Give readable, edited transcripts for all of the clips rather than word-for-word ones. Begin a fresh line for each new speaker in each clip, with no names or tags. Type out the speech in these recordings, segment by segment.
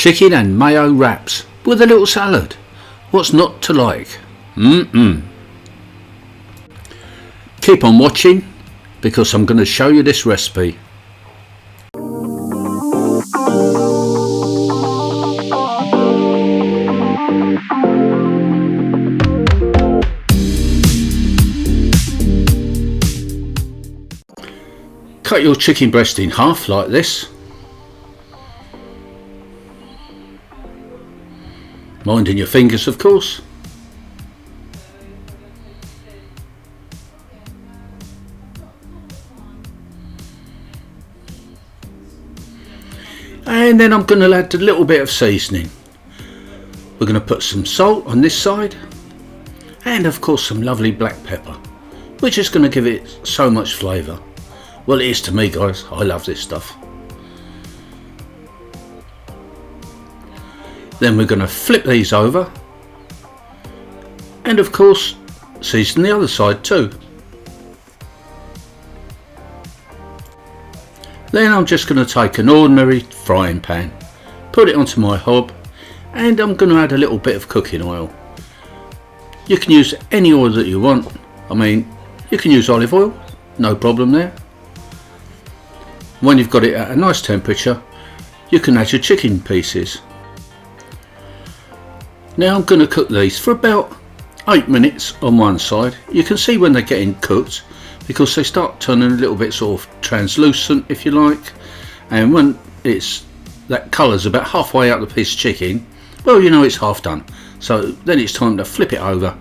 Chicken and mayo wraps with a little salad. What's not to like? Keep on watching because I'm going to show you this recipe. Cut your chicken breast in half like this. Minding your fingers, of course. And then I'm going to add a little bit of seasoning. We're going to put some salt on this side and of course some lovely black pepper, which is going to give it so much flavour. Well, it is to me, guys. I love this stuff. Then we're going to flip these over and of course season the other side too. Then I'm just going to take an ordinary frying pan, put it onto my hob, and I'm going to add a little bit of cooking oil. You can use any oil that you want. I mean, you can use olive oil, no problem there. When you've got it at a nice temperature, you can add your chicken pieces. Now I'm going to cook these for about 8 minutes on one side. You can see when they're getting cooked because they start turning a little bit sort of translucent, if you like, and when it's that colour's about halfway up the piece of chicken, well, you know it's half done. So then it's time to flip it over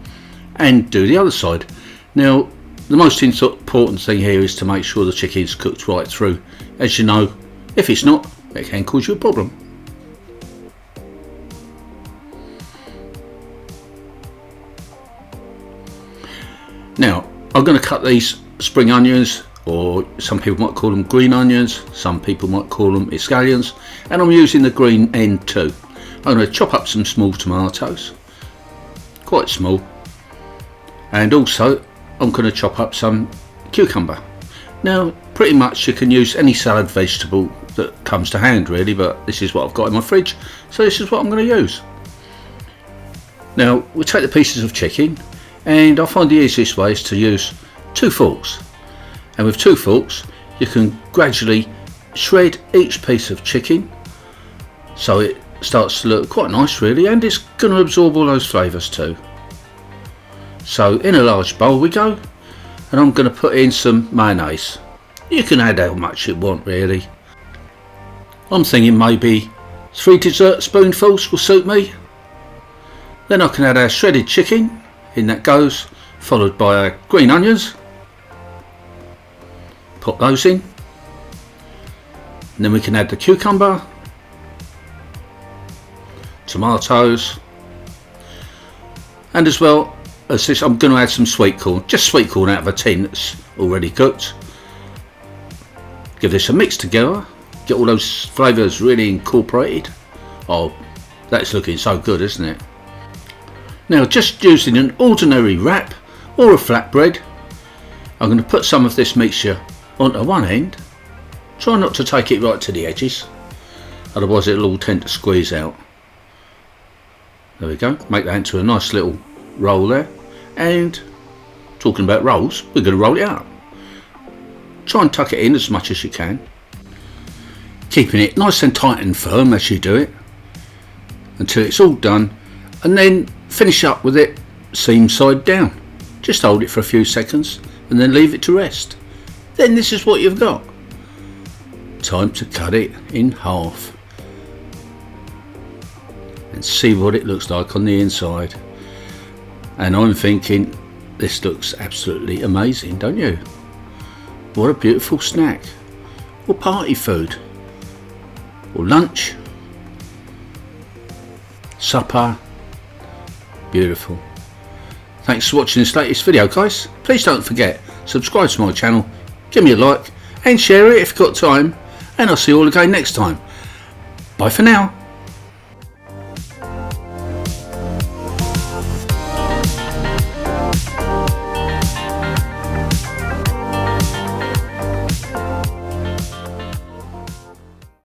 and do the other side. Now the most important thing here is to make sure the chicken's cooked right through. As you know, if it's not, it can cause you a problem. Now I'm going to cut these spring onions, or some people might call them green onions, some people might call them scallions, and I'm using the green end too. I'm going to chop up some small tomatoes, quite small, and also I'm going to chop up some cucumber. Now pretty much you can use any salad vegetable that comes to hand really, but this is what I've got in my fridge, so this is what I'm going to use. Now we'll take the pieces of chicken, and I find the easiest way is to use 2 forks, and with 2 forks you can gradually shred each piece of chicken so it starts to look quite nice really, and it's going to absorb all those flavours too. So in a large bowl we go, and I'm going to put in some mayonnaise. You can add how much you want really. I'm thinking maybe 3 dessert spoonfuls will suit me. Then I can add our shredded chicken, in that goes, followed by our green onions. Put those in, and then we can add the cucumber, tomatoes, and as well as this I'm going to add some sweet corn, just sweet corn out of a tin that's already cooked. Give this a mix together, get all those flavours really incorporated. Oh, that's looking so good, isn't it? Now just using an ordinary wrap or a flatbread, I'm going to put some of this mixture onto one end. Try not to take it right to the edges, otherwise it'll all tend to squeeze out. There we go, make that into a nice little roll there, and talking about rolls, we're going to roll it up. Try and tuck it in as much as you can, keeping it nice and tight and firm as you do it until it's all done, and then finish up with it seam side down. Just hold it for a few seconds and then leave it to rest. Then this is what you've got. Time to cut it in half and see what it looks like on the inside. And I'm thinking this looks absolutely amazing, don't you? What a beautiful snack, or party food, or lunch, supper. Beautiful. Thanks for watching this latest video, guys. Please don't forget, subscribe to my channel, give me a like and share it if you've got time, and I'll see you all again next time. Bye for now.